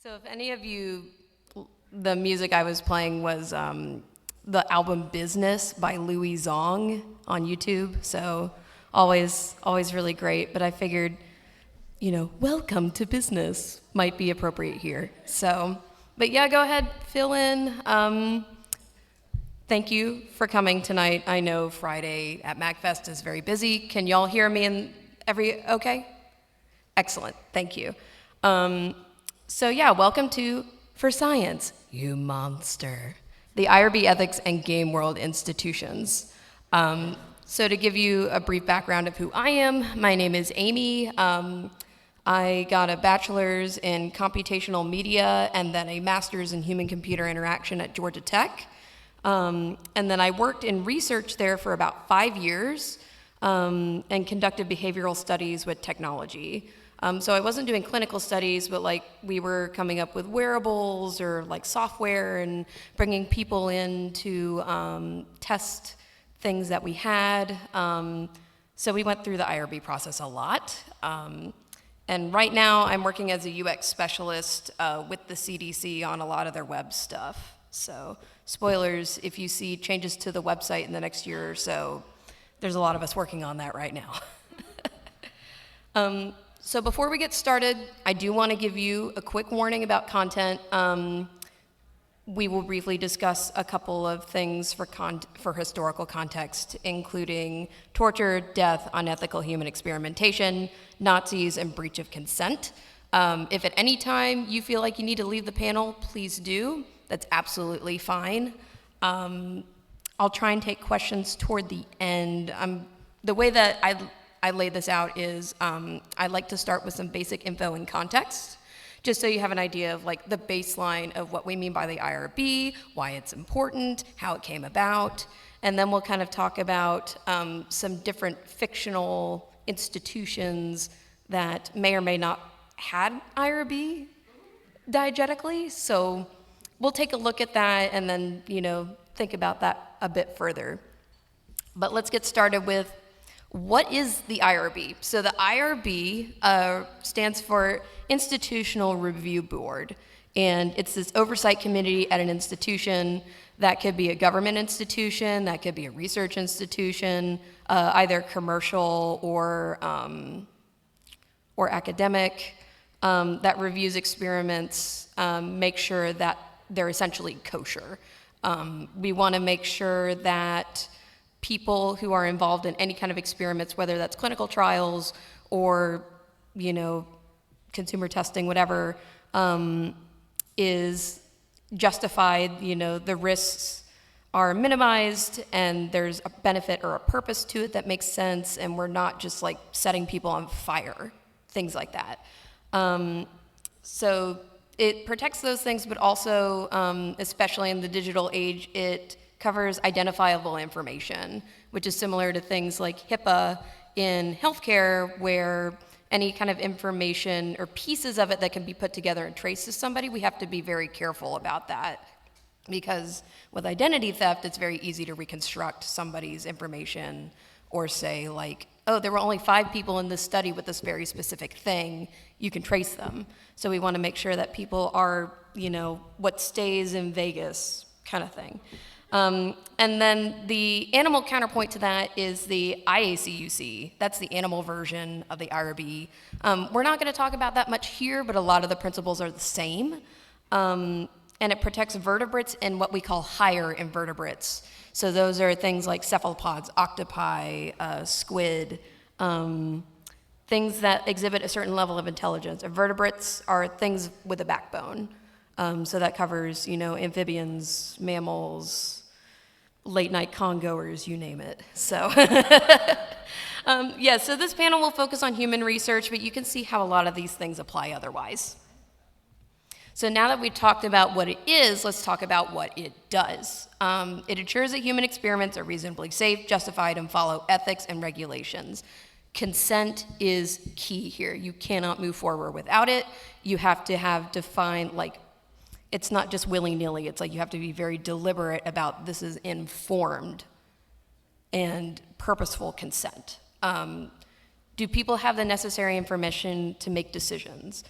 So if any of you, the music I was playing was the album Business by Louis Zong on YouTube. So always really great. But I figured, welcome to business might be appropriate here. So, but yeah, go ahead, fill in. Thank you for coming tonight. I know Friday at MAGFest is very busy. Can y'all hear me okay? Excellent, thank you. So yeah, welcome to For Science, you monster. The IRB Ethics and Game World Institutions. So to give you a brief background of who I am, my name is Amy. I got a bachelor's in computational media and then a master's in human-computer interaction at Georgia Tech. And then I worked in research there for about 5 years and conducted behavioral studies with technology. So I wasn't doing clinical studies, but we were coming up with wearables or software and bringing people in to test things that we had. So we went through the IRB process a lot. And right now I'm working as a UX specialist with the CDC on a lot of their web stuff. So spoilers, if you see changes to the website in the next year or so, there's a lot of us working on that right now. So before we get started, I do want to give you a quick warning about content. We will briefly discuss a couple of things for historical context, including torture, death, unethical human experimentation, Nazis, and breach of consent. If at any time you feel like you need to leave the panel, please do. That's absolutely fine. I'll try and take questions toward the end. The way that I lay this out is I like to start with some basic info and context, just so you have an idea of the baseline of what we mean by the IRB, why it's important, how it came about, and then we'll kind of talk about some different fictional institutions that may or may not had IRB diegetically. So we'll take a look at that and then think about that a bit further. But let's get started with what is the IRB? So the IRB stands for Institutional Review Board, and it's this oversight committee at an institution. That could be a government institution, that could be a research institution, either commercial or academic, that reviews experiments, make sure that they're essentially kosher. We want to make sure that people who are involved in any kind of experiments, whether that's clinical trials or, consumer testing, whatever, is justified, the risks are minimized and there's a benefit or a purpose to it that makes sense, and we're not just setting people on fire, things like that. So it protects those things, but also, especially in the digital age, it covers identifiable information, which is similar to things like HIPAA in healthcare, where any kind of information or pieces of it that can be put together and traced to somebody, we have to be very careful about that. Because with identity theft, it's very easy to reconstruct somebody's information or say oh, there were only 5 people in this study with this very specific thing, you can trace them. So we want to make sure that people are, what stays in Vegas kind of thing. And then the animal counterpoint to that is the IACUC. That's the animal version of the IRB. We're not going to talk about that much here, but a lot of the principles are the same. And it protects vertebrates and what we call higher invertebrates. So those are things like cephalopods, octopi, squid, things that exhibit a certain level of intelligence. Vertebrates are things with a backbone. So that covers, amphibians, mammals, late-night congoers, you name it. So, so this panel will focus on human research, but you can see how a lot of these things apply otherwise. So now that we've talked about what it is, let's talk about what it does. It ensures that human experiments are reasonably safe, justified, and follow ethics and regulations. Consent is key here. You cannot move forward without it. You have to have defined, it's not just willy-nilly. It's you have to be very deliberate about this is informed and purposeful consent. Do people have the necessary information to make decisions?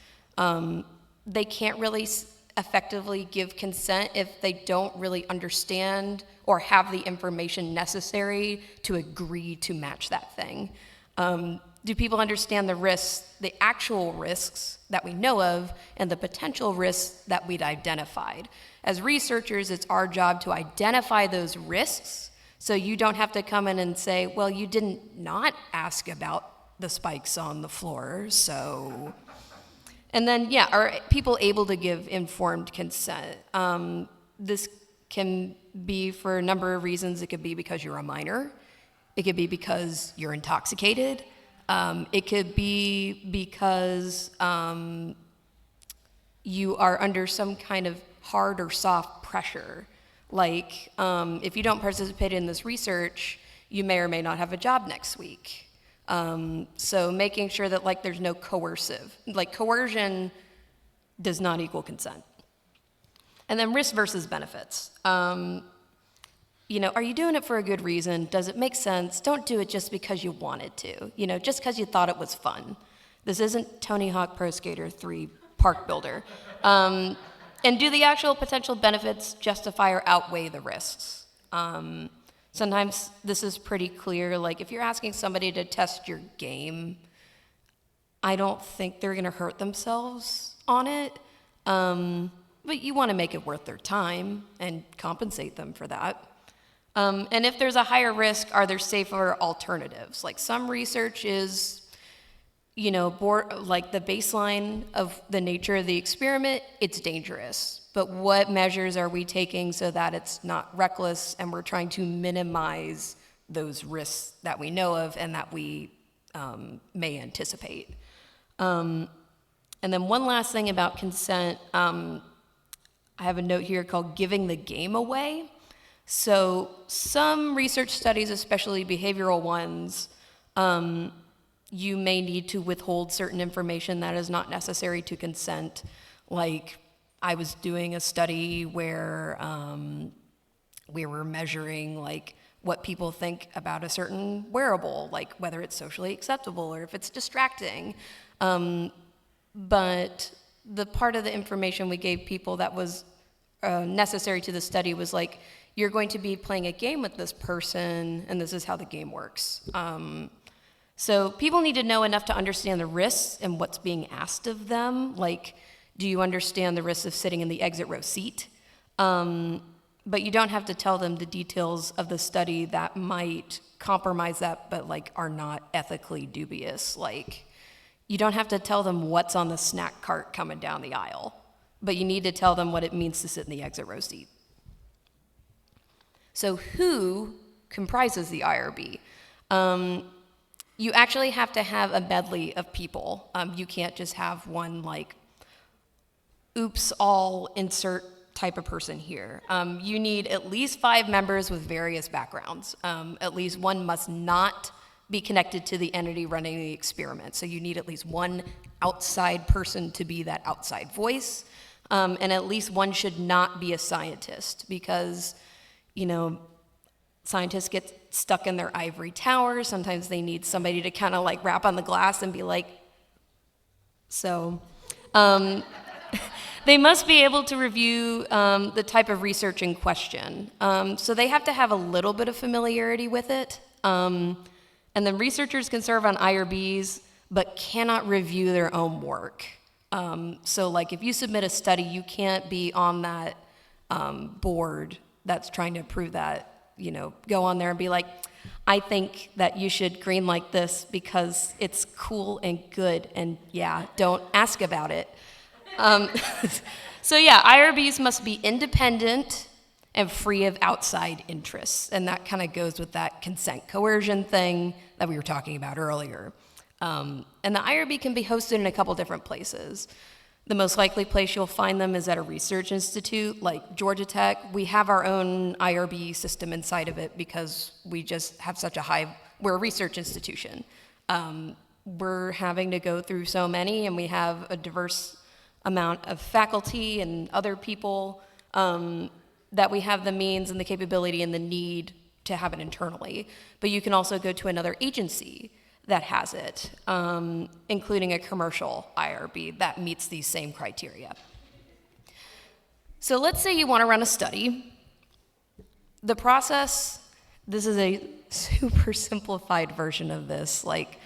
they can't really effectively give consent if they don't really understand or have the information necessary to agree to match that thing. Do people understand the risks, the actual risks that we know of, and the potential risks that we'd identified? As researchers, it's our job to identify those risks so you don't have to come in and say, well, you didn't not ask about the spikes on the floor, so... And then, yeah, are people able to give informed consent? This can be for a number of reasons. It could be because you're a minor. It could be because you're intoxicated. It could be because you are under some kind of hard or soft pressure. Like, if you don't participate in this research, you may or may not have a job next week. So making sure that like there's no coercive, like coercion does not equal consent. And then risk versus benefits. Are you doing it for a good reason? Does it make sense? Don't do it just because you wanted to, just because you thought it was fun. This isn't Tony Hawk Pro Skater 3 Park Builder. And do the actual potential benefits justify or outweigh the risks? Sometimes this is pretty clear, like if you're asking somebody to test your game, I don't think they're gonna hurt themselves on it, but you wanna make it worth their time and compensate them for that. And if there's a higher risk, are there safer alternatives? Like some research is, like the baseline of the nature of the experiment, it's dangerous. But what measures are we taking so that it's not reckless and we're trying to minimize those risks that we know of and that we may anticipate? And then one last thing about consent, I have a note here called giving the game away. So some research studies, especially behavioral ones, you may need to withhold certain information that is not necessary to consent. Like I was doing a study where we were measuring like what people think about a certain wearable, like whether it's socially acceptable or if it's distracting. But the part of the information we gave people that was necessary to the study was like, you're going to be playing a game with this person, and this is how the game works. So people need to know enough to understand the risks and what's being asked of them. Like, do you understand the risks of sitting in the exit row seat? But you don't have to tell them the details of the study that might compromise that, but like are not ethically dubious. Like, you don't have to tell them what's on the snack cart coming down the aisle, but you need to tell them what it means to sit in the exit row seat. So who comprises the IRB? You actually have to have a medley of people. You can't just have one like, oops, all insert type of person here. You need at least 5 members with various backgrounds. At least one must not be connected to the entity running the experiment. So you need at least one outside person to be that outside voice. And at least one should not be a scientist because, scientists get stuck in their ivory tower. Sometimes they need somebody to kind of like rap on the glass and be like, so. They must be able to review the type of research in question. So they have to have a little bit of familiarity with it. And then researchers can serve on IRBs, but cannot review their own work. So like if you submit a study, you can't be on that board that's trying to prove that, go on there and be like, I think that you should green like this because it's cool and good, and yeah, don't ask about it. So yeah, IRBs must be independent and free of outside interests, and that kind of goes with that consent coercion thing that we were talking about earlier. And the IRB can be hosted in a couple different places. The most likely place you'll find them is at a research institute like Georgia Tech. We have our own IRB system inside of it because we just have such we're a research institution. We're having to go through so many, and we have a diverse amount of faculty and other people that we have the means and the capability and the need to have it internally. But you can also go to another agency that has it, including a commercial IRB that meets these same criteria. So let's say you want to run a study. The process, this is a super simplified version of this. Like,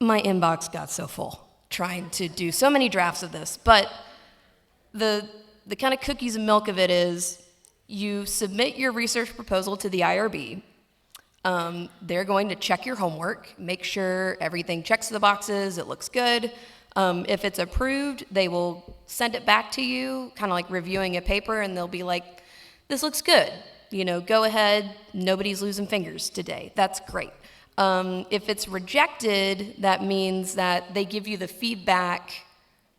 my inbox got so full trying to do so many drafts of this, but the kind of cookies and milk of it is you submit your research proposal to the IRB. They're going to check your homework, make sure everything checks the boxes, it looks good. If it's approved, they will send it back to you, kind of like reviewing a paper, and they'll be like, this looks good. Go ahead, nobody's losing fingers today. That's great. If it's rejected, that means that they give you the feedback,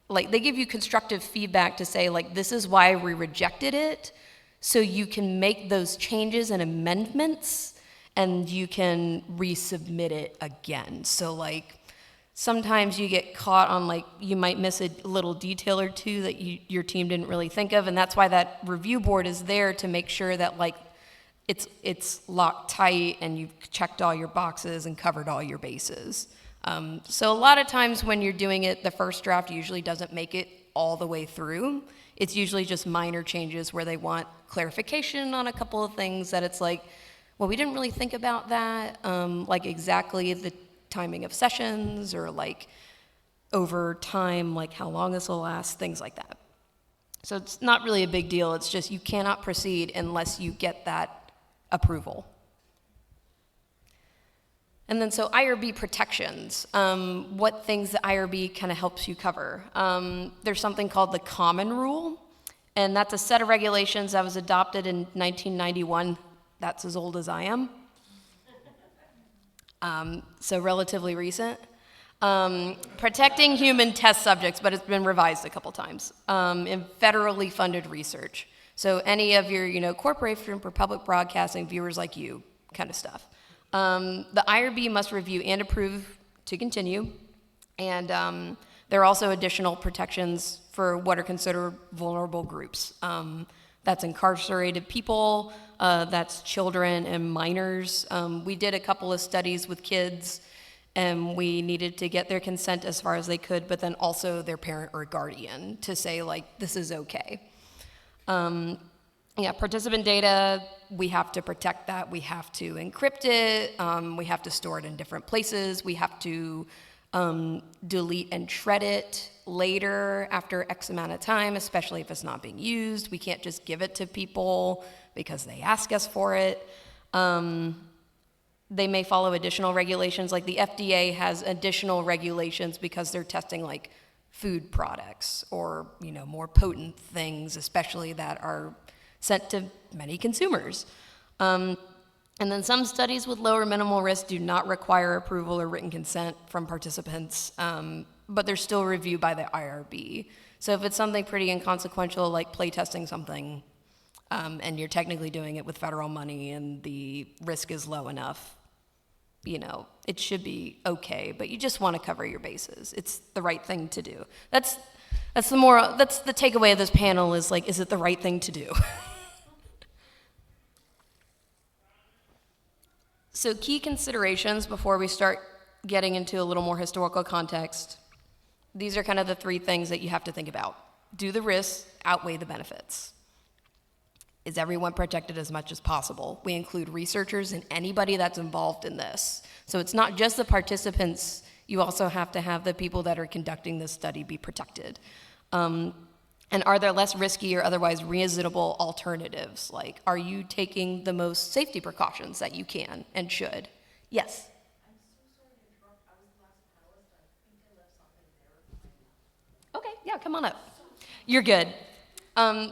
like they give you constructive feedback to say, like, this is why we rejected it, so you can make those changes and amendments, and you can resubmit it again. So, like, sometimes you get caught on, like, you might miss a little detail or two that your team didn't really think of, and that's why that review board is there, to make sure that, like, it's locked tight and you've checked all your boxes and covered all your bases. So a lot of times when you're doing it, the first draft usually doesn't make it all the way through. It's usually just minor changes where they want clarification on a couple of things that it's like, well, we didn't really think about that, like exactly the timing of sessions, or like over time, like how long this will last, things like that. So it's not really a big deal. It's just you cannot proceed unless you get that approval. And then so IRB protections, what things the IRB kind of helps you cover. There's something called the Common Rule, and that's a set of regulations that was adopted in 1991. That's as old as I am. So relatively recent. Protecting human test subjects, but it's been revised a couple times, in federally funded research. So any of your, corporation for public broadcasting, viewers like you, kind of stuff. The IRB must review and approve to continue, and there are also additional protections for what are considered vulnerable groups. That's incarcerated people, that's children and minors. We did a couple of studies with kids, and we needed to get their consent as far as they could, but then also their parent or guardian to say, like, this is okay. Participant data, we have to protect that. We have to encrypt it. We have to store it in different places. We have to delete and shred it later after X amount of time, especially if it's not being used. We can't just give it to people because they ask us for it. They may follow additional regulations, like the FDA has additional regulations because they're testing like food products or more potent things, especially that are sent to many consumers. And then some studies with lower minimal risk do not require approval or written consent from participants, but they're still reviewed by the IRB. So if it's something pretty inconsequential, like play testing something, and you're technically doing it with federal money and the risk is low enough, it should be okay, but you just want to cover your bases. It's the right thing to do. That's the takeaway of this panel is, like, is it the right thing to do? So key considerations before we start getting into a little more historical context. These are kind of the three things that you have to think about. Do the risks outweigh the benefits? Is everyone protected as much as possible? We include researchers and anybody that's involved in this. So it's not just the participants, you also have to have the people that are conducting this study be protected. And are there less risky or otherwise reasonable alternatives? Like, are you taking the most safety precautions that you can and should? Yes? I'm so sorry to interrupt. I was the last panelist. I think I left something there. Okay, yeah, come on up. You're good.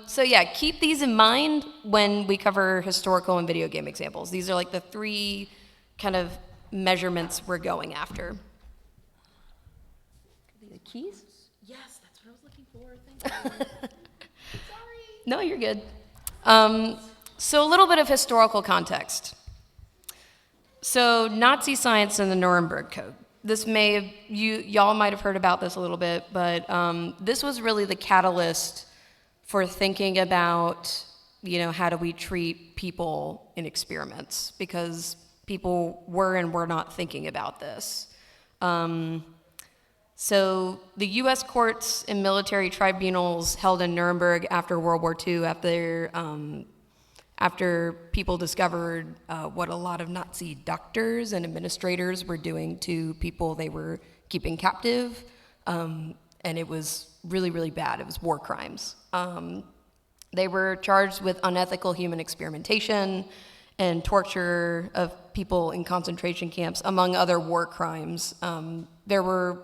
So yeah, keep these in mind when we cover historical and video game examples. These are like the three kind of measurements we're going after. The keys? Yes, that's what I was looking for. Thank you. Sorry. No, you're good. So a little bit of historical context. So Nazi science and the Nuremberg Code. This y'all might have heard about this a little bit, but this was really the catalyst for thinking about, how do we treat people in experiments? Because people were and were not thinking about this. So the U.S. courts and military tribunals held in Nuremberg after World War II, after people discovered what a lot of Nazi doctors and administrators were doing to people they were keeping captive, and it was really, really bad. It was war crimes. They were charged with unethical human experimentation and torture of people in concentration camps, among other war crimes. There were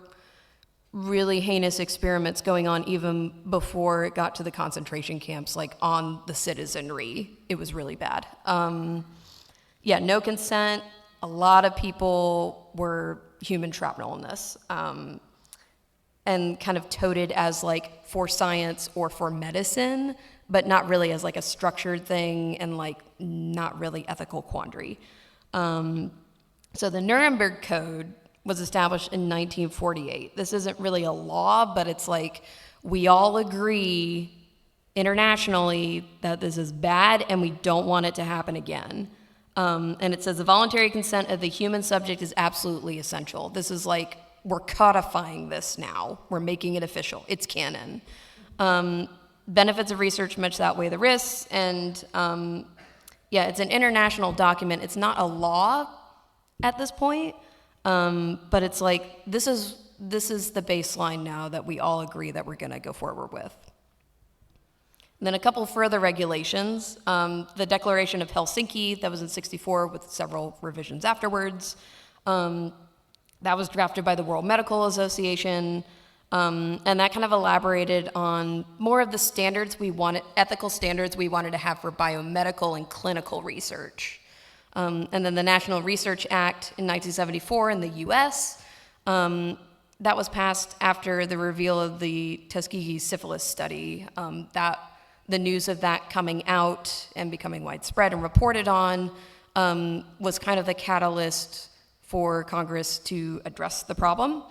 really heinous experiments going on even before it got to the concentration camps, like on the citizenry. It was really bad. Yeah, no consent. A lot of people were human shrapnel in this, and kind of touted as like for science or for medicine, but not really as like a structured thing and like not really ethical quandary. So the Nuremberg Code was established in 1948. This isn't really a law, but it's like we all agree internationally that this is bad and we don't want it to happen again. And it says the voluntary consent of the human subject is absolutely essential. This is like, we're codifying this now. We're making it official. It's canon. Benefits of research much outweigh the risks, and yeah, it's an international document. It's not a law at this point, but it's like, this is the baseline now that we all agree that we're gonna go forward with. And then a couple further regulations. The Declaration of Helsinki, that was in '64 with several revisions afterwards. That was drafted by the World Medical Association, and that kind of elaborated on more of the standards we wanted, ethical standards we wanted to have for biomedical and clinical research. And then the National Research Act in 1974 in the US, that was passed after the reveal of the Tuskegee syphilis study. The news of that coming out and becoming widespread and reported on was kind of the catalyst for Congress to address the problem.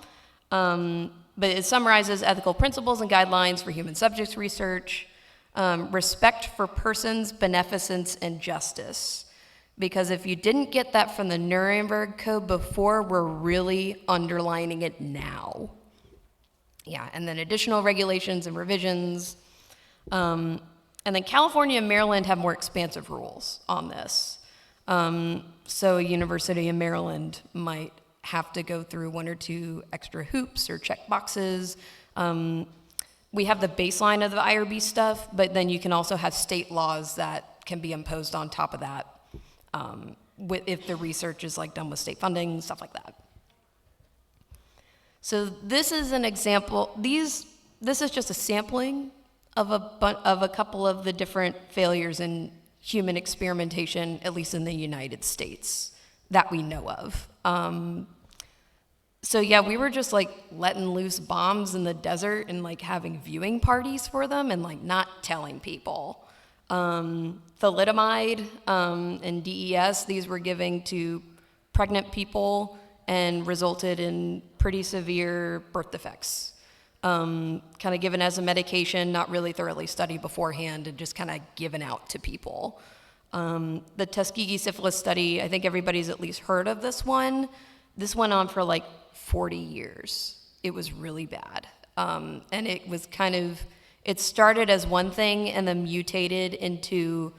But it summarizes ethical principles and guidelines for human subjects research, respect for persons, beneficence, and justice. Because if you didn't get that from the Nuremberg Code before, we're really underlining it now. Yeah, and then additional regulations and revisions. And then California and Maryland have more expansive rules on this. So a university in Maryland might have to go through one or two extra hoops or check boxes. We have the baseline of the IRB stuff, but then you can also have state laws that can be imposed on top of that, if the research is like done with state funding, stuff like that. So this is an example. This is just a sampling of a couple of the different failures in human experimentation, at least in the United States, that we know of. So yeah, we were just like letting loose bombs in the desert and like having viewing parties for them and like not telling people. Thalidomide and DES, these were given to pregnant people and resulted in pretty severe birth defects. Kind of given as a medication, not really thoroughly studied beforehand, and just kind of given out to people. The Tuskegee syphilis study, I think everybody's at least heard of this one. This went on for like 40 years. It was really bad. And it was it started as one thing and then mutated into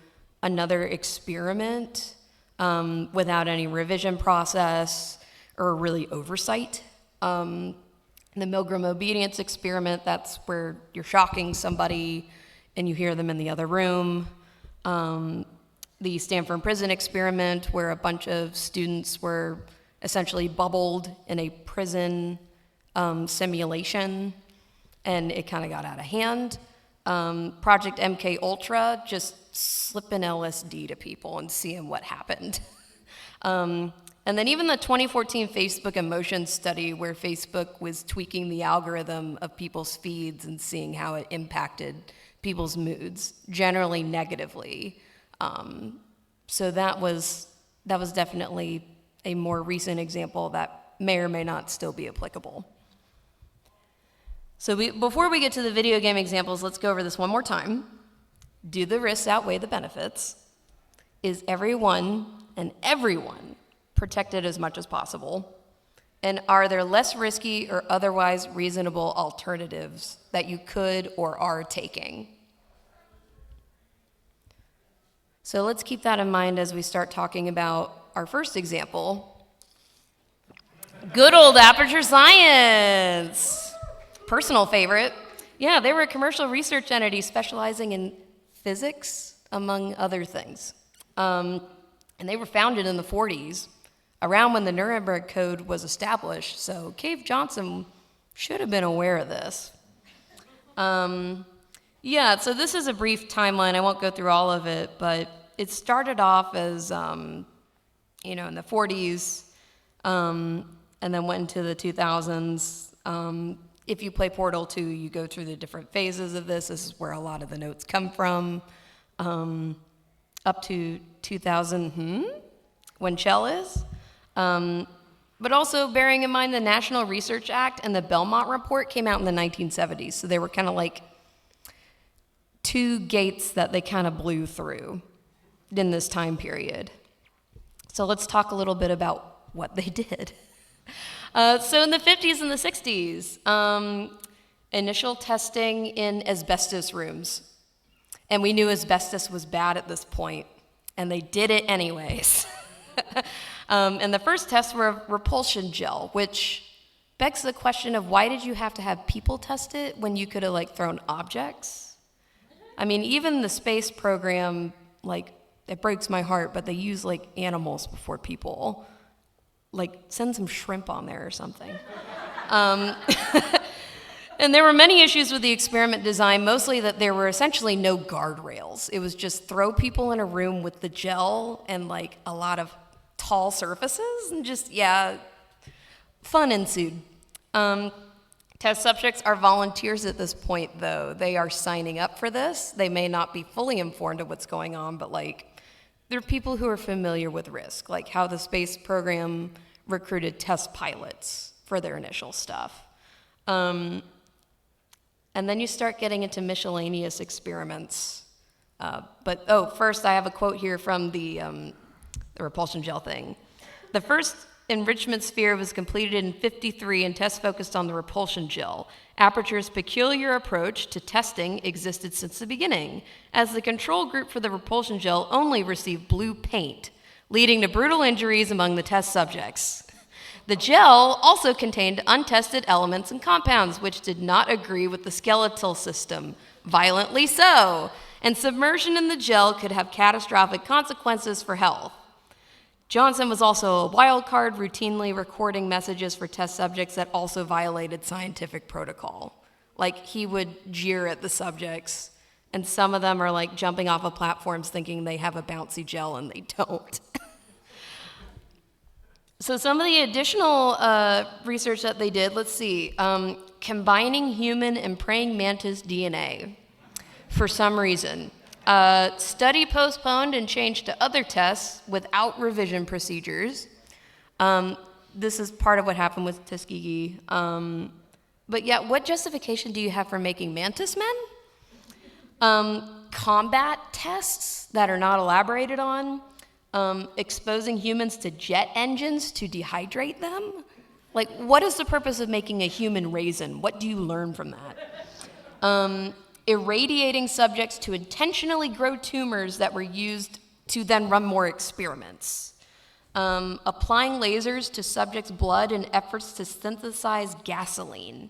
another experiment without any revision process or really oversight. The Milgram obedience experiment, that's where you're shocking somebody and you hear them in the other room. The Stanford prison experiment, where a bunch of students were essentially bubbled in a prison simulation, and it kind of got out of hand. Project MK Ultra, just slipping LSD to people and seeing what happened. And then even the 2014 Facebook emotion study, where Facebook was tweaking the algorithm of people's feeds and seeing how it impacted people's moods, generally negatively. So that was definitely a more recent example that may or may not still be applicable. So before we get to the video game examples, let's go over this one more time. Do the risks outweigh the benefits? Is everyone protected as much as possible? And are there less risky or otherwise reasonable alternatives that you could or are taking? So let's keep that in mind as we start talking about our first example. Good old Aperture Science. Personal favorite. Yeah, they were a commercial research entity specializing in physics, among other things. And they were founded in the 40s, around when the Nuremberg Code was established, so Cave Johnson should have been aware of this. Yeah, so this is a brief timeline. I won't go through all of it, but it started off as, in the 40s, and then went into the 2000s. If you play Portal 2, you go through the different phases of this. This is where a lot of the notes come from. Up to 2000, when Shell is. But also bearing in mind the National Research Act and the Belmont Report came out in the 1970s. So they were kind of like two gates that they kind of blew through in this time period. So let's talk a little bit about what they did. So in the 50s and the 60s, initial testing in asbestos rooms. And we knew asbestos was bad at this point, and they did it anyways. And the first tests were repulsion gel, which begs the question of why did you have to have people test it when you could have thrown objects? I mean, even the space program, it breaks my heart, but they use animals before people. Send some shrimp on there or something. And there were many issues with the experiment design, mostly that there were essentially no guardrails. It was just throw people in a room with the gel and a lot of tall surfaces and just, fun ensued. Test subjects are volunteers at this point, though. They are signing up for this. They may not be fully informed of what's going on, but they're people who are familiar with risk, like how the space program recruited test pilots for their initial stuff. And then you start getting into miscellaneous experiments. First I have a quote here from the repulsion gel thing. The first enrichment sphere was completed in 1953 and tests focused on the repulsion gel. Aperture's peculiar approach to testing existed since the beginning, as the control group for the repulsion gel only received blue paint, leading to brutal injuries among the test subjects. The gel also contained untested elements and compounds which did not agree with the skeletal system, violently so, and submersion in the gel could have catastrophic consequences for health. Johnson was also a wild card, routinely recording messages for test subjects that also violated scientific protocol. He would jeer at the subjects, and some of them are jumping off of platforms thinking they have a bouncy gel and they don't. So some of the additional research that they did, let's see, combining human and praying mantis DNA for some reason. Study postponed and changed to other tests without revision procedures. This is part of what happened with Tuskegee. But yeah, what justification do you have for making mantis men? Combat tests that are not elaborated on. Exposing humans to jet engines to dehydrate them? What is the purpose of making a human raisin? What do you learn from that? Irradiating subjects to intentionally grow tumors that were used to then run more experiments. Applying lasers to subjects' blood in efforts to synthesize gasoline.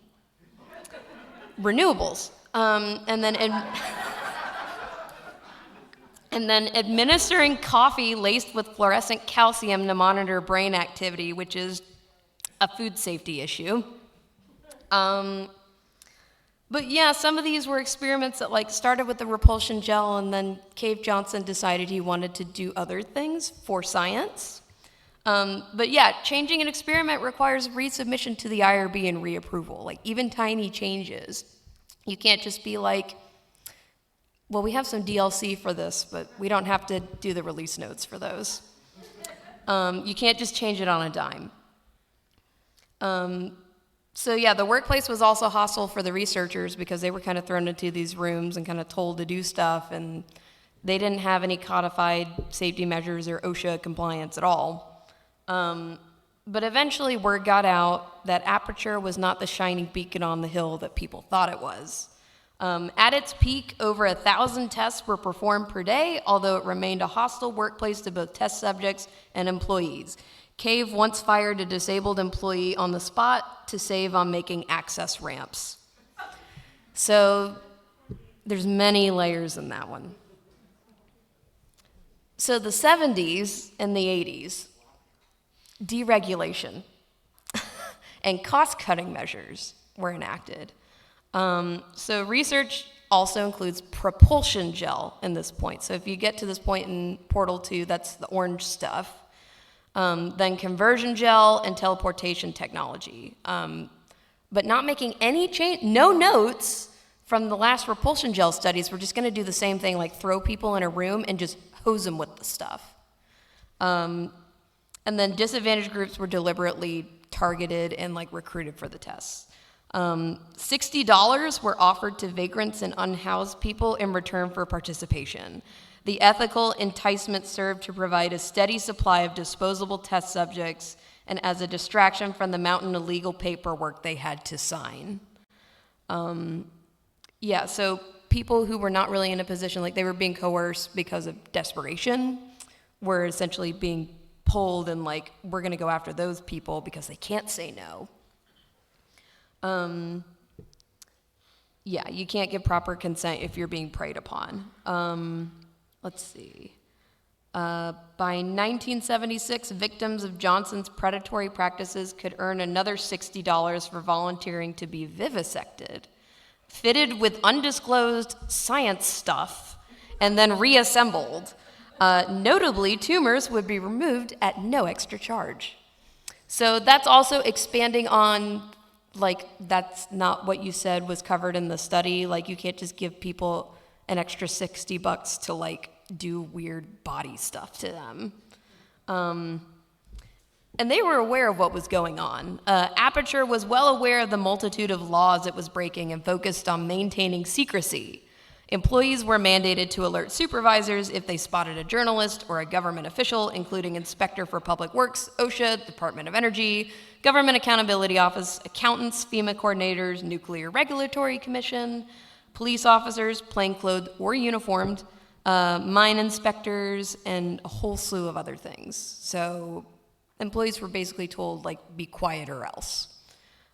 Renewables. And then administering coffee laced with fluorescent calcium to monitor brain activity, which is a food safety issue. But yeah, some of these were experiments that started with the repulsion gel, and then Cave Johnson decided he wanted to do other things for science. But yeah, changing an experiment requires resubmission to the IRB and reapproval, even tiny changes. You can't just be well, we have some DLC for this, but we don't have to do the release notes for those. You can't just change it on a dime. So yeah, the workplace was also hostile for the researchers because they were kind of thrown into these rooms and kind of told to do stuff, and they didn't have any codified safety measures or OSHA compliance at all. But eventually word got out that Aperture was not the shining beacon on the hill that people thought it was. At its peak, over 1,000 tests were performed per day, although it remained a hostile workplace to both test subjects and employees. Cave once fired a disabled employee on the spot to save on making access ramps. So there's many layers in that one. So the 70s and the 80s, deregulation and cost-cutting measures were enacted. So research also includes propulsion gel in this point. So if you get to this point in Portal 2, that's the orange stuff. Then conversion gel and teleportation technology. But not making any change, no notes from the last propulsion gel studies. We're just gonna do the same thing, like throw people in a room and just hose them with the stuff. And then disadvantaged groups were deliberately targeted and like recruited for the tests. $60 were offered to vagrants and unhoused people in return for participation. The ethical enticement served to provide a steady supply of disposable test subjects and as a distraction from the mountain of legal paperwork they had to sign. So people who were not really in a position, like they were being coerced because of desperation, were essentially being pulled and like, we're gonna go after those people because they can't say no. You can't give proper consent if you're being preyed upon. Let's see. By 1976, victims of Johnson's predatory practices could earn another $60 for volunteering to be vivisected, fitted with undisclosed science stuff, and then reassembled. Notably, tumors would be removed at no extra charge. So that's also expanding on, like, that's not what you said was covered in the study. Like, you can't just give people an extra $60 to, like, do weird body stuff to them. And they were aware of what was going on. Aperture was well aware of the multitude of laws it was breaking and focused on maintaining secrecy. Employees were mandated to alert supervisors if they spotted a journalist or a government official, including Inspector for Public Works, OSHA, Department of Energy, Government Accountability Office, accountants, FEMA coordinators, Nuclear Regulatory Commission, police officers, plainclothed or uniformed, mine inspectors, and a whole slew of other things. So employees were basically told, like, be quiet or else.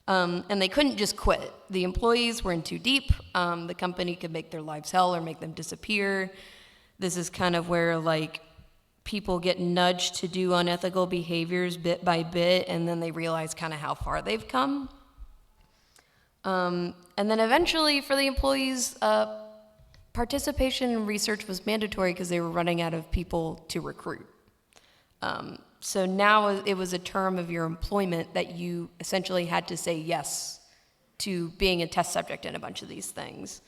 And they couldn't just quit. The employees were in too deep. The company could make their lives hell or make them disappear. This is kind of where, like, people get nudged to do unethical behaviors bit by bit, and then they realize kind of how far they've come. And then eventually, for the employees, participation in research was mandatory because they were running out of people to recruit. So now it was a term of your employment that you essentially had to say yes to being a test subject in a bunch of these things.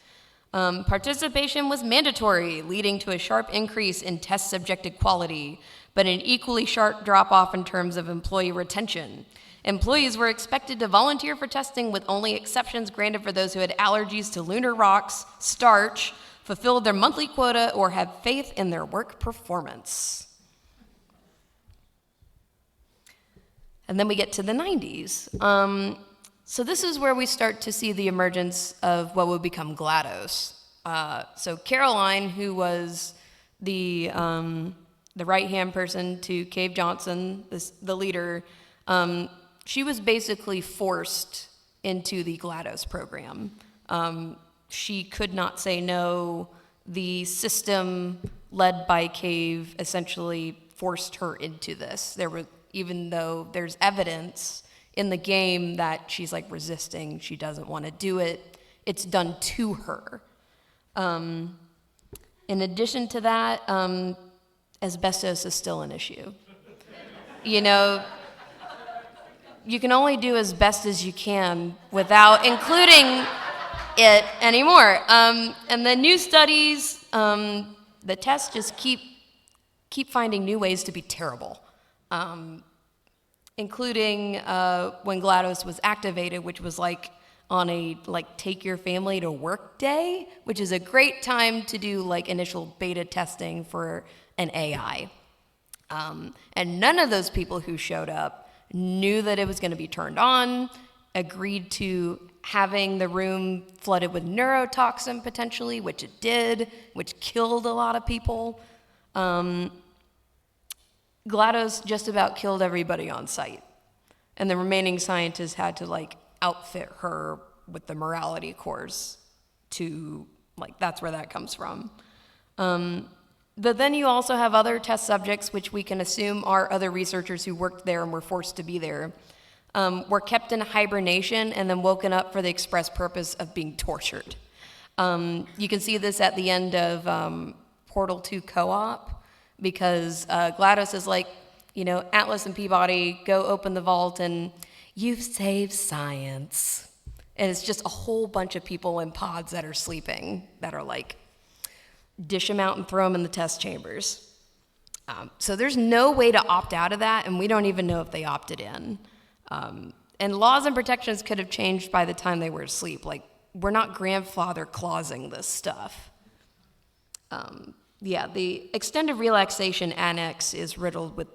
Participation was mandatory, leading to a sharp increase in test subjected quality, but an equally sharp drop-off in terms of employee retention. Employees were expected to volunteer for testing with only exceptions granted for those who had allergies to lunar rocks, starch, fulfilled their monthly quota, or had faith in their work performance. And then we get to the 90s. So this is where we start to see the emergence of what would become GLaDOS. So Caroline, who was the right-hand person to Cave Johnson, the leader, she was basically forced into the GLaDOS program. She could not say no. The system led by Cave essentially forced her into this. Even though there's evidence in the game that she's like resisting, she doesn't want to do it, it's done to her. In addition to that, asbestos is still an issue. You know, you can only do as best as you can without including it anymore. And the new studies, the tests just keep finding new ways to be terrible. Including when GLaDOS was activated, which was like on a take your family to work day, which is a great time to do like initial beta testing for an AI. And none of those people who showed up knew that it was going to be turned on, agreed to having the room flooded with neurotoxin potentially, which it did, which killed a lot of people. GLaDOS just about killed everybody on site. And the remaining scientists had to like outfit her with the morality course to, like, that's where that comes from. But then you also have other test subjects, which we can assume are other researchers who worked there and were forced to be there, were kept in hibernation and then woken up for the express purpose of being tortured. You can see this at the end of Portal 2 Co-op, because GLaDOS is like, you know, Atlas and Peabody, go open the vault and you've saved science. And it's just a whole bunch of people in pods that are sleeping, that are like, dish them out and throw them in the test chambers. So there's no way to opt out of that, and we don't even know if they opted in. And laws and protections could have changed by the time they were asleep. Like, we're not grandfather clausing this stuff. Yeah, the extended relaxation annex is riddled with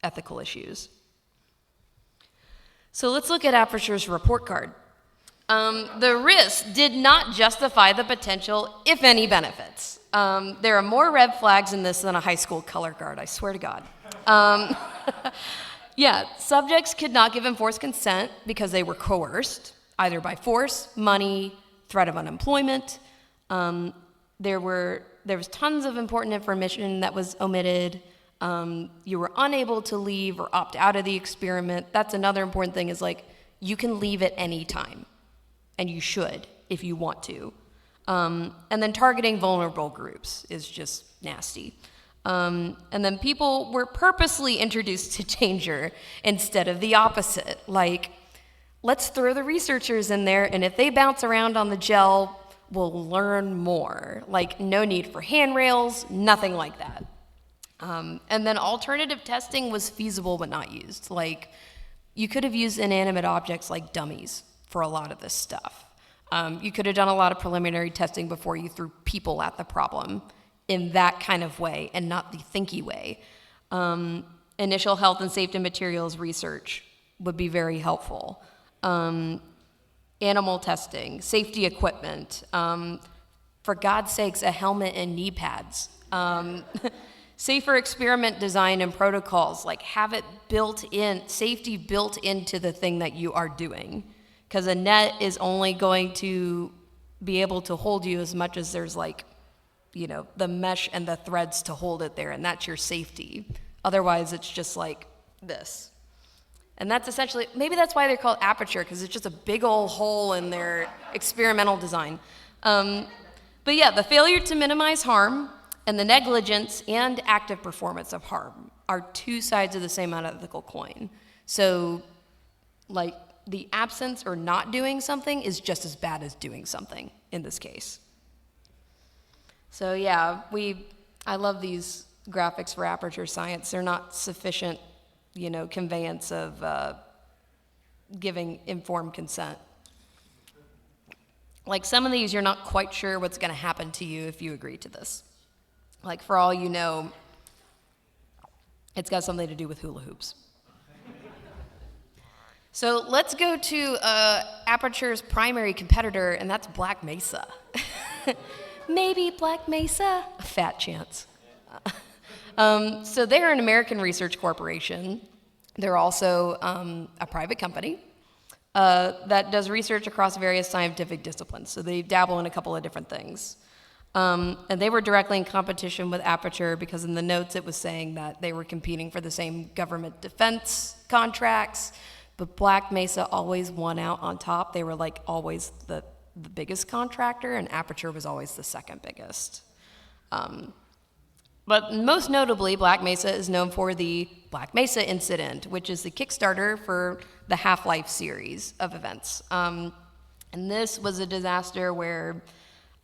ethical issues. So let's look at Aperture's report card. The risks did not justify the potential, if any, benefits. There are more red flags in this than a high school color guard, I swear to God. Yeah, subjects could not give enforced consent because they were coerced, either by force, money, threat of unemployment. There was tons of important information that was omitted. You were unable to leave or opt out of the experiment. That's another important thing, is like, you can leave at any time, and you should if you want to. And then targeting vulnerable groups is just nasty. And then people were purposely introduced to danger instead of the opposite. Like, let's throw the researchers in there, and if they bounce around on the gel, we'll learn more. Like, no need for handrails, nothing like that. And then alternative testing was feasible but not used. Like, you could have used inanimate objects like dummies for a lot of this stuff. You could have done a lot of preliminary testing before you threw people at the problem in that kind of way and not the thinky way. Initial health and safety materials research would be very helpful. Animal testing, safety equipment, for God's sakes, a helmet and knee pads. Safer experiment design and protocols, like have it built in, safety built into the thing that you are doing. Because a net is only going to be able to hold you as much as there's like, you know, the mesh and the threads to hold it there, and that's your safety. Otherwise, it's just like this. And that's essentially, maybe that's why they're called Aperture, because it's just a big old hole in their experimental design. But yeah, the failure to minimize harm and the negligence and active performance of harm are two sides of the same unethical coin. So, like, the absence or not doing something is just as bad as doing something in this case. So yeah, I love these graphics for Aperture Science. They're not sufficient, you know, conveyance of giving informed consent. Like, some of these, you're not quite sure what's going to happen to you if you agree to this. Like, for all you know, it's got something to do with hula hoops. So let's go to Aperture's primary competitor, and that's Black Mesa. Maybe Black Mesa? A fat chance. So they're an American research corporation. They're also a private company that does research across various scientific disciplines. So they dabble in a couple of different things. And they were directly in competition with Aperture because in the notes it was saying that they were competing for the same government defense contracts, but Black Mesa always won out on top. They were like always the biggest contractor, and Aperture was always the second biggest. But most notably, Black Mesa is known for the Black Mesa incident, which is the Kickstarter for the Half-Life series of events. And this was a disaster where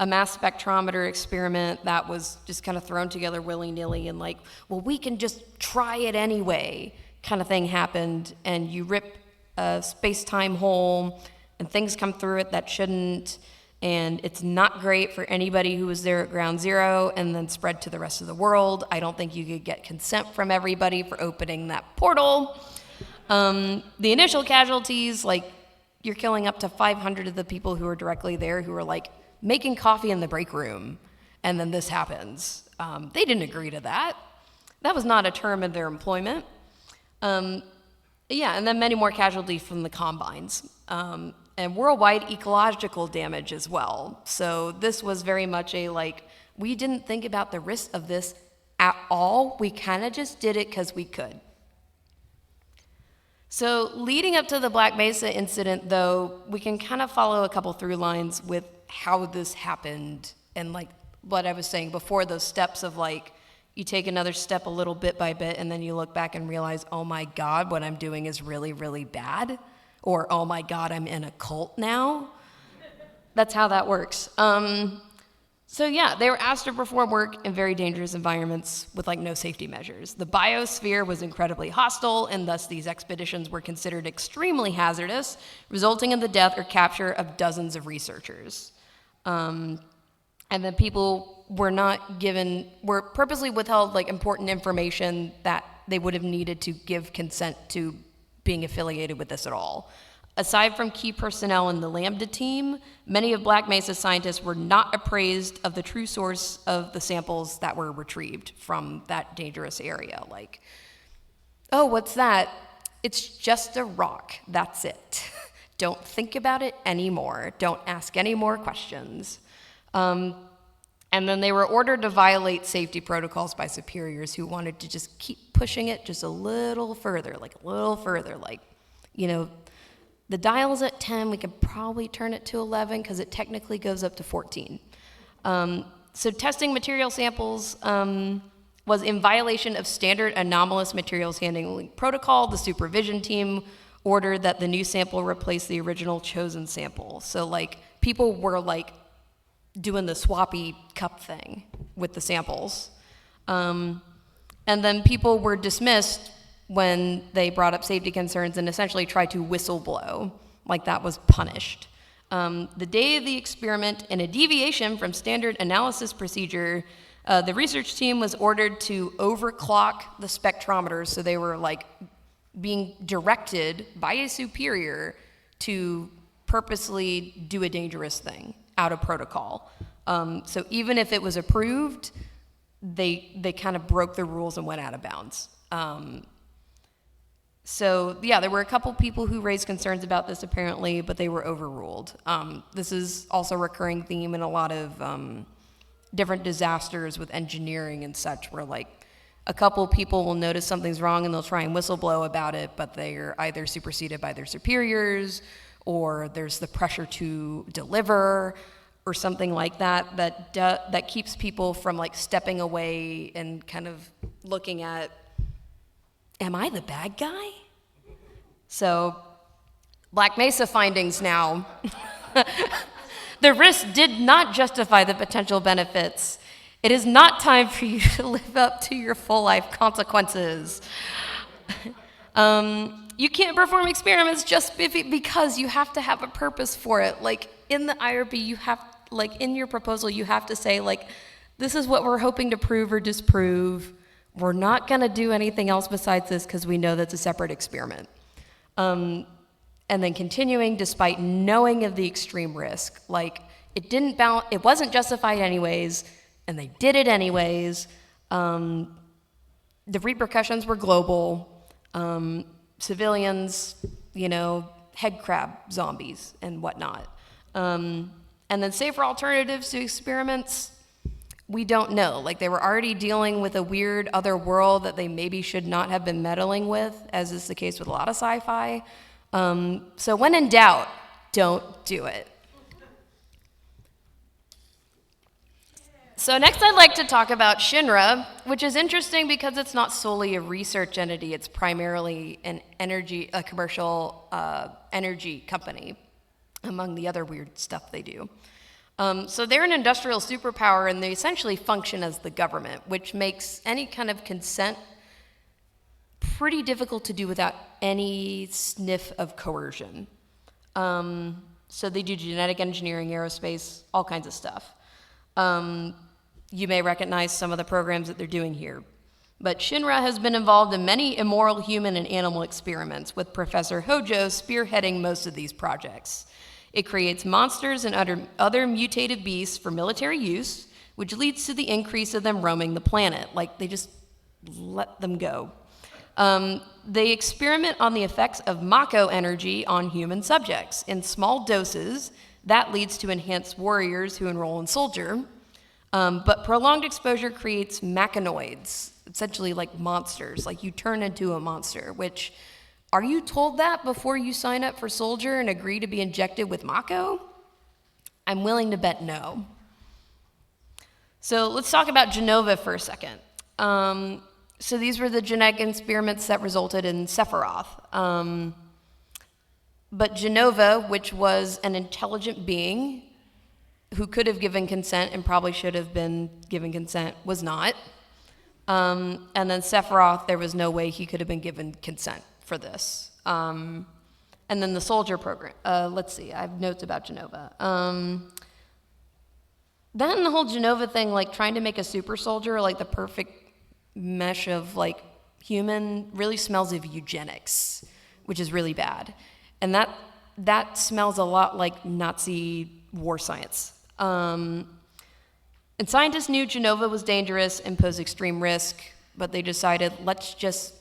a mass spectrometer experiment that was just kind of thrown together willy-nilly and like, well, we can just try it anyway kind of thing happened, and you rip a space-time hole and things come through it that shouldn't, And it's not great for anybody who was there at ground zero and then spread to the rest of the world. I don't think you could get consent from everybody for opening that portal. The initial casualties, like, you're killing up to 500 of the people who are directly there who are like making coffee in the break room, and then this happens. They didn't agree to that. That was not a term of their employment. Yeah, and then many more casualties from the combines. And worldwide ecological damage as well. So this was very much a like, we didn't think about the risk of this at all. We kind of just did it because we could. So leading up to the Black Mesa incident, though, we can kind of follow a couple through lines with how this happened and like what I was saying before, those steps of like, you take another step a little bit by bit and then you look back and realize, oh my God, what I'm doing is really, really bad. Or, oh my God, I'm in a cult now. That's how that works. So yeah, they were asked to perform work in very dangerous environments with like no safety measures. The biosphere was incredibly hostile, and thus these expeditions were considered extremely hazardous, resulting in the death or capture of dozens of researchers. And then people were purposely withheld like important information that they would have needed to give consent to being affiliated with this at all. Aside from key personnel in the Lambda team, many of Black Mesa scientists were not appraised of the true source of the samples that were retrieved from that dangerous area. Like, oh, what's that? It's just a rock, that's it. Don't think about it anymore. Don't ask any more questions. And then they were ordered to violate safety protocols by superiors who wanted to just keep pushing it just a little further, like, you know, the dial's at 10, we could probably turn it to 11 because it technically goes up to 14. So testing material samples was in violation of standard anomalous materials handling protocol. The supervision team ordered that the new sample replace the original chosen sample. So like people were like doing the swappy cup thing with the samples. And then people were dismissed when they brought up safety concerns and essentially tried to whistleblow, like that was punished. The day of the experiment, in a deviation from standard analysis procedure, the research team was ordered to overclock the spectrometers, so they were like being directed by a superior to purposely do a dangerous thing out of protocol. So even if it was approved, they kind of broke the rules and went out of bounds. So yeah, there were a couple people who raised concerns about this apparently, but they were overruled. This is also a recurring theme in a lot of different disasters with engineering and such, where like a couple people will notice something's wrong and they'll try and whistleblow about it, but they're either superseded by their superiors, or there's the pressure to deliver, or something like that, that keeps people from like stepping away and kind of looking at, am I the bad guy? So, Black Mesa findings now. The risk did not justify the potential benefits. It is not time for you to live up to your full life consequences. You can't perform experiments just because you have to have a purpose for it. Like in the IRB, you have, like in your proposal, you have to say like, this is what we're hoping to prove or disprove. We're not gonna do anything else besides this because we know that's a separate experiment. And then continuing despite knowing of the extreme risk. Like it wasn't justified anyways, and they did it anyways. The repercussions were global. Civilians, you know, head crab zombies and whatnot. And then safer alternatives to experiments, we don't know. Like they were already dealing with a weird other world that they maybe should not have been meddling with, as is the case with a lot of sci-fi. So when in doubt, don't do it. So next I'd like to talk about Shinra, which is interesting because it's not solely a research entity, it's primarily a commercial energy company, among the other weird stuff they do. So they're an industrial superpower, and they essentially function as the government, which makes any kind of consent pretty difficult to do without any sniff of coercion. So they do genetic engineering, aerospace, all kinds of stuff. You may recognize some of the programs that they're doing here. But Shinra has been involved in many immoral human and animal experiments, with Professor Hojo spearheading most of these projects. It creates monsters and other mutated beasts for military use, which leads to the increase of them roaming the planet. Like, they just let them go. They experiment on the effects of Mako energy on human subjects. In small doses, that leads to enhanced warriors who enroll in soldier. But prolonged exposure creates machanoids, essentially like monsters, like you turn into a monster, which, are you told that before you sign up for soldier and agree to be injected with Mako? I'm willing to bet no. So let's talk about Genova for a second. So these were the genetic experiments that resulted in Sephiroth. But Genova, which was an intelligent being who could have given consent and probably should have been given consent, was not. And then Sephiroth, there was no way he could have been given consent for this. And then the soldier program. Let's see, I have notes about Genova. Then the whole Genova thing, like trying to make a super soldier, like the perfect mesh of like human, really smells of eugenics, which is really bad. And that smells a lot like Nazi war science. And scientists knew Genova was dangerous and posed extreme risk, but they decided, let's just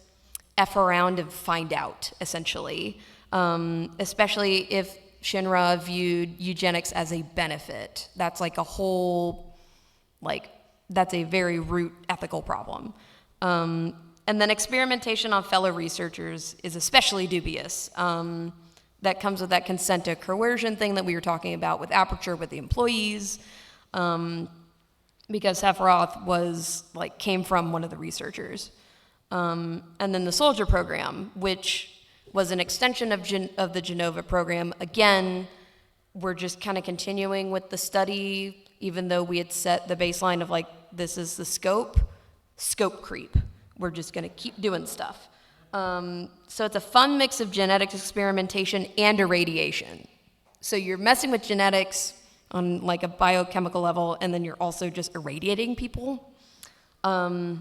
F around and find out, essentially. Especially if Shinra viewed eugenics as a benefit. That's like a whole, that's a very root ethical problem. And then experimentation on fellow researchers is especially dubious. That comes with that consent to coercion thing that we were talking about with Aperture, with the employees, because Sephiroth came from one of the researchers. And then the soldier program, which was an extension of the Genova program. Again, we're just kind of continuing with the study, even though we had set the baseline of this is the scope creep. We're just gonna keep doing stuff. So it's a fun mix of genetics experimentation and irradiation. So you're messing with genetics on a biochemical level, and then you're also just irradiating people. So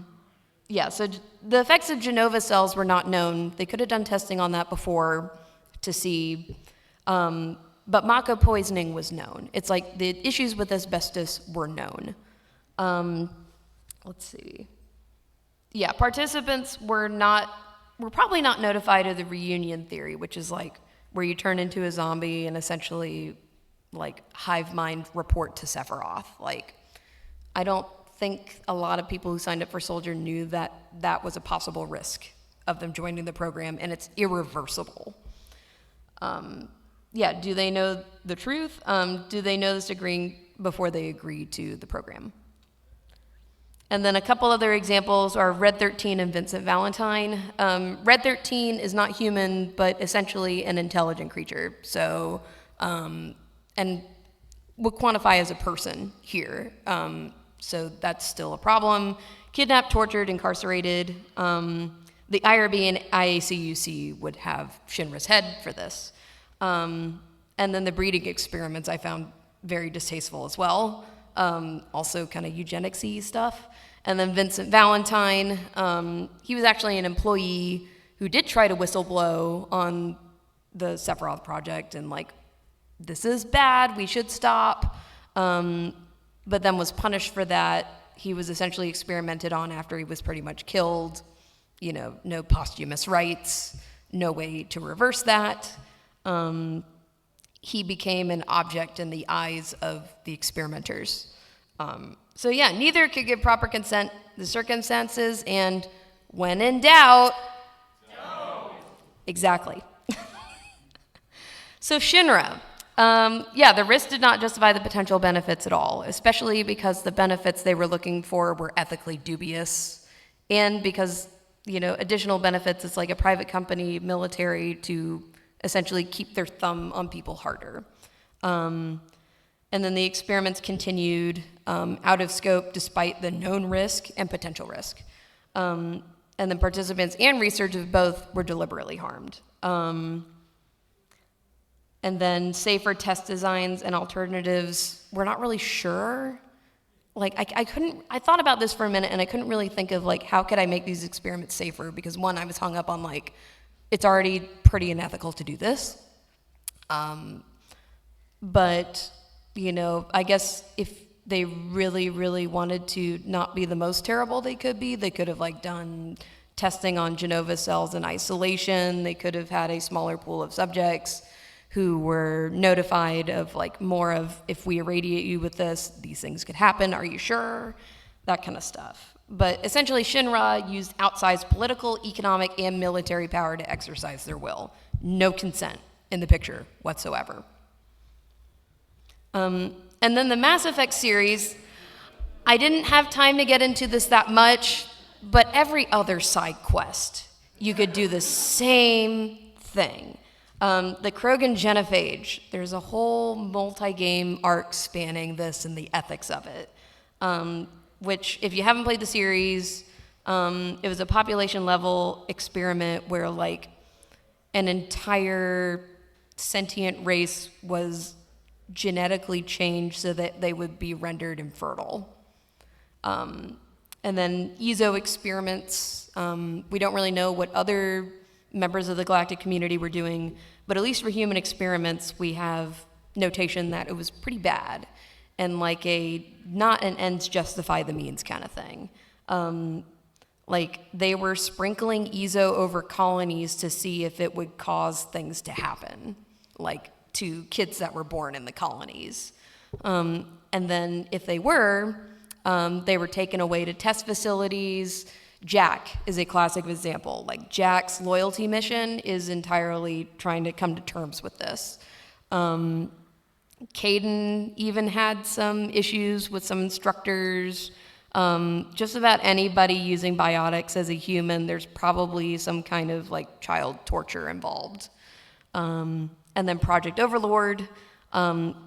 the effects of Genova cells were not known. They could have done testing on that before to see, but Mako poisoning was known. It's like the issues with asbestos were known. Let's see. Yeah, participants were probably not notified of the reunion theory, which is where you turn into a zombie and essentially hive mind report to Sephiroth. I don't think a lot of people who signed up for soldier knew that that was a possible risk of them joining the program, and it's irreversible. Do they know the truth? Do they know this before they agree to the program? And then a couple other examples are Red 13 and Vincent Valentine. Red 13 is not human, but essentially an intelligent creature. So, and we'll quantify as a person here. So that's still a problem. Kidnapped, tortured, incarcerated. The IRB and IACUC would have Shinra's head for this. And then the breeding experiments I found very distasteful as well. Also kind of eugenics-y stuff. And then Vincent Valentine, he was actually an employee who did try to whistleblow on the Sephiroth project and this is bad, we should stop. But then was punished for that. He was essentially experimented on after he was pretty much killed. No posthumous rights, no way to reverse that. He became an object in the eyes of the experimenters. Neither could give proper consent, the circumstances, and when in doubt, no. Exactly. So Shinra. The risk did not justify the potential benefits at all, especially because the benefits they were looking for were ethically dubious, and because, additional benefits, it's like a private company, military, to essentially keep their thumb on people harder. And then the experiments continued out of scope despite the known risk and potential risk. And then participants and researchers both were deliberately harmed. And then safer test designs and alternatives, we're not really sure. Like, I thought about this for a minute and I couldn't really think of like, how could I make these experiments safer? Because one, I was hung up on like, it's already pretty unethical to do this. But, you know, I guess if they really, really wanted to not be the most terrible they could have like done testing on Genova cells in isolation. They could have had a smaller pool of subjects who were notified of like more of, if we irradiate you with this, these things could happen, are you sure? That kind of stuff. But essentially Shinra used outsized political, economic, and military power to exercise their will. No consent in the picture whatsoever. And then the Mass Effect series, I didn't have time to get into this that much, but every other side quest, you could do the same thing. The Krogan genophage, there's a whole multi-game arc spanning this and the ethics of it, which if you haven't played the series, it was a population level experiment where like an entire sentient race was genetically changed so that they would be rendered infertile. And then ESO experiments, we don't really know what other members of the galactic community were doing, but at least for human experiments, we have notation that it was pretty bad and like a not an ends justify the means kind of thing. Like they were sprinkling ESO over colonies to see if it would cause things to happen, like to kids that were born in the colonies. And then if they were taken away to test facilities. Jack is a classic example. Like Jack's loyalty mission is entirely trying to come to terms with this. Caden even had some issues with some instructors. Just about anybody using biotics as a human, there's probably some kind of like child torture involved. And then Project Overlord.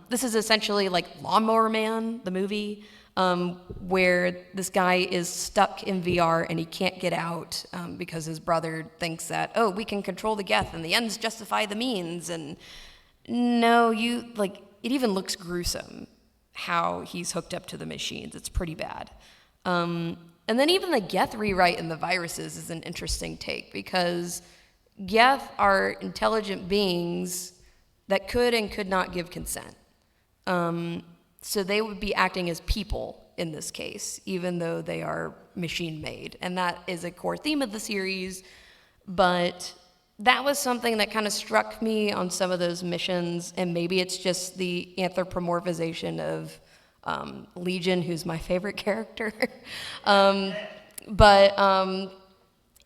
This is essentially like Lawnmower Man, the movie. Where this guy is stuck in VR and he can't get out because his brother thinks that, oh, we can control the Geth and the ends justify the means. And no, it even looks gruesome how he's hooked up to the machines. It's pretty bad. And then even the Geth rewrite in the viruses is an interesting take because Geth are intelligent beings that could and could not give consent. So they would be acting as people in this case, even though they are machine-made. And that is a core theme of the series. But that was something that kind of struck me on some of those missions. And maybe it's just the anthropomorphization of Legion, who's my favorite character. But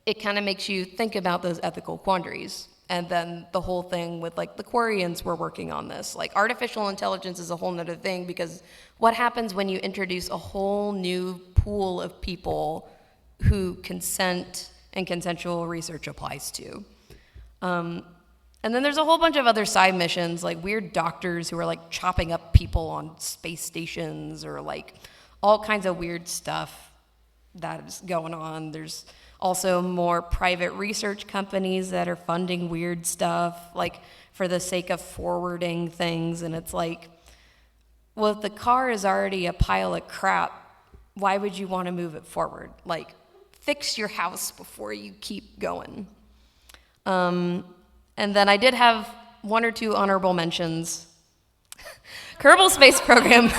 it kind of makes you think about those ethical quandaries. And then the whole thing with like the Quarians were working on this. Like artificial intelligence is a whole nother thing because what happens when you introduce a whole new pool of people who consent and consensual research applies to? And then there's a whole bunch of other side missions, like weird doctors who are like chopping up people on space stations or like all kinds of weird stuff that is going on. There's also more private research companies that are funding weird stuff, like for the sake of forwarding things. And it's like, well, if the car is already a pile of crap, why would you want to move it forward? Like, fix your house before you keep going. And then I did have one or two honorable mentions. Kerbal Space Program.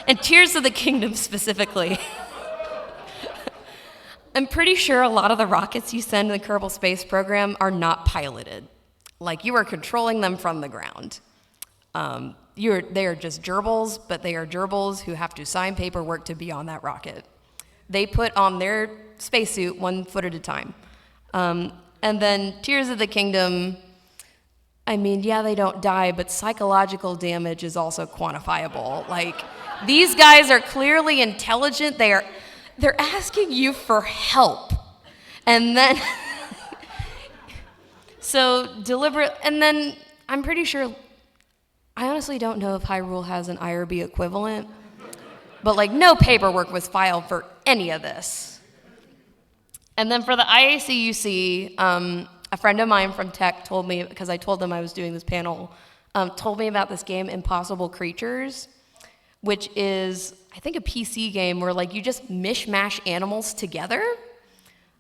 And Tears of the Kingdom specifically. I'm pretty sure a lot of the rockets you send in the Kerbal Space Program are not piloted. Like, you are controlling them from the ground. They are just gerbils, but they are gerbils who have to sign paperwork to be on that rocket. They put on their spacesuit 1 foot at a time. And then Tears of the Kingdom, I mean, yeah, they don't die, but psychological damage is also quantifiable. Like, these guys are clearly intelligent. They're asking you for help. And then, so deliberate, and then I'm pretty sure, I honestly don't know if Hyrule has an IRB equivalent, but like no paperwork was filed for any of this. And then for the IACUC, a friend of mine from tech told me, because I told them I was doing this panel, told me about this game, Impossible Creatures, which is, I think, a PC game where like you just mishmash animals together.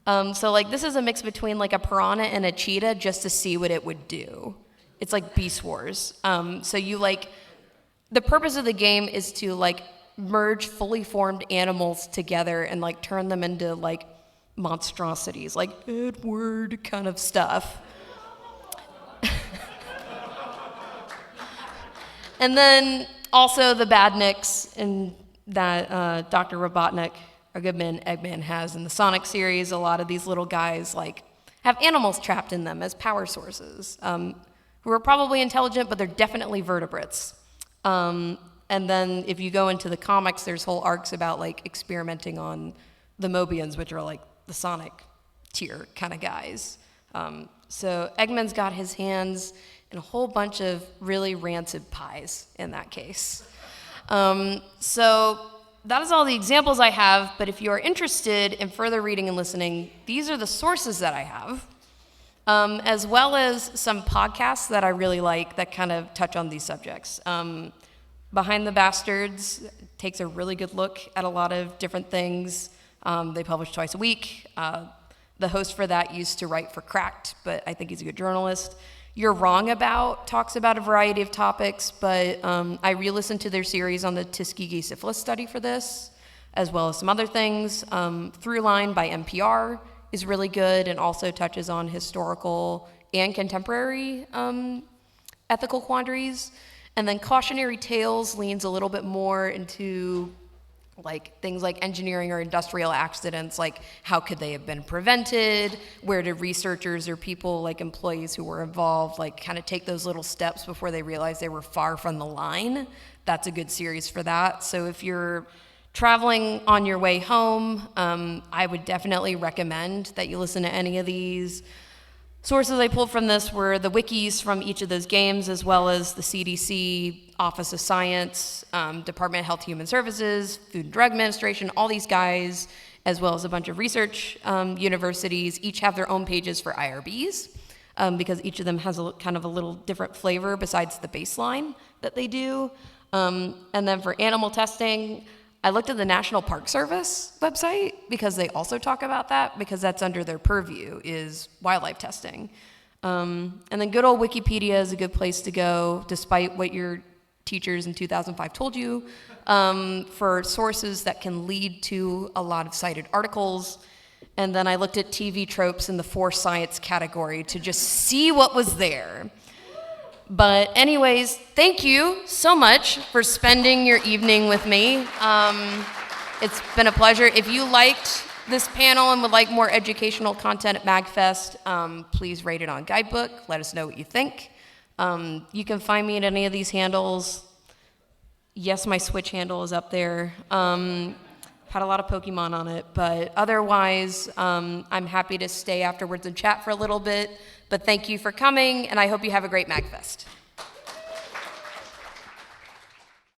So like this is a mix between like a piranha and a cheetah just to see what it would do. It's like Beast Wars. So you like, the purpose of the game is to like merge fully formed animals together and like turn them into like monstrosities, like Edward kind of stuff. And then also the badniks and that Dr. Robotnik, or Goodman Eggman has in the Sonic series. A lot of these little guys like have animals trapped in them as power sources, who are probably intelligent, but they're definitely vertebrates. And then if you go into the comics, there's whole arcs about like experimenting on the Mobians, which are like the Sonic tier kind of guys. So Eggman's got his hands in a whole bunch of really rancid pies in that case. So that is all the examples I have, but if you are interested in further reading and listening, these are the sources that I have, as well as some podcasts that I really like that kind of touch on these subjects. Behind the Bastards takes a really good look at a lot of different things. They publish twice a week. The host for that used to write for Cracked, but I think he's a good journalist. You're Wrong About talks about a variety of topics, but I re-listened to their series on the Tuskegee syphilis study for this, as well as some other things. Throughline by NPR is really good and also touches on historical and contemporary ethical quandaries. And then Cautionary Tales leans a little bit more into like things like engineering or industrial accidents, like how could they have been prevented? Where did researchers or people like employees who were involved like kind of take those little steps before they realized they were far from the line? That's a good series for that. So if you're traveling on your way home, I would definitely recommend that you listen to any of these. Sources I pulled from this were the wikis from each of those games, as well as the CDC, Office of Science, Department of Health and Human Services, Food and Drug Administration, all these guys, as well as a bunch of research universities, each have their own pages for IRBs, because each of them has a kind of a little different flavor besides the baseline that they do. And then for animal testing, I looked at the National Park Service website because they also talk about that, because that's under their purview, is wildlife testing. And then good old Wikipedia is a good place to go, despite what your teachers in 2005 told you, for sources that can lead to a lot of cited articles. And then I looked at TV tropes in the for science category to just see what was there. But anyways, thank you so much for spending your evening with me. It's been a pleasure. If you liked this panel and would like more educational content at MAGFest, please rate it on Guidebook. Let us know what you think. You can find me at any of these handles. Yes, my Switch handle is up there. Had a lot of Pokemon on it, but otherwise, I'm happy to stay afterwards and chat for a little bit. But thank you for coming, and I hope you have a great MAGFest.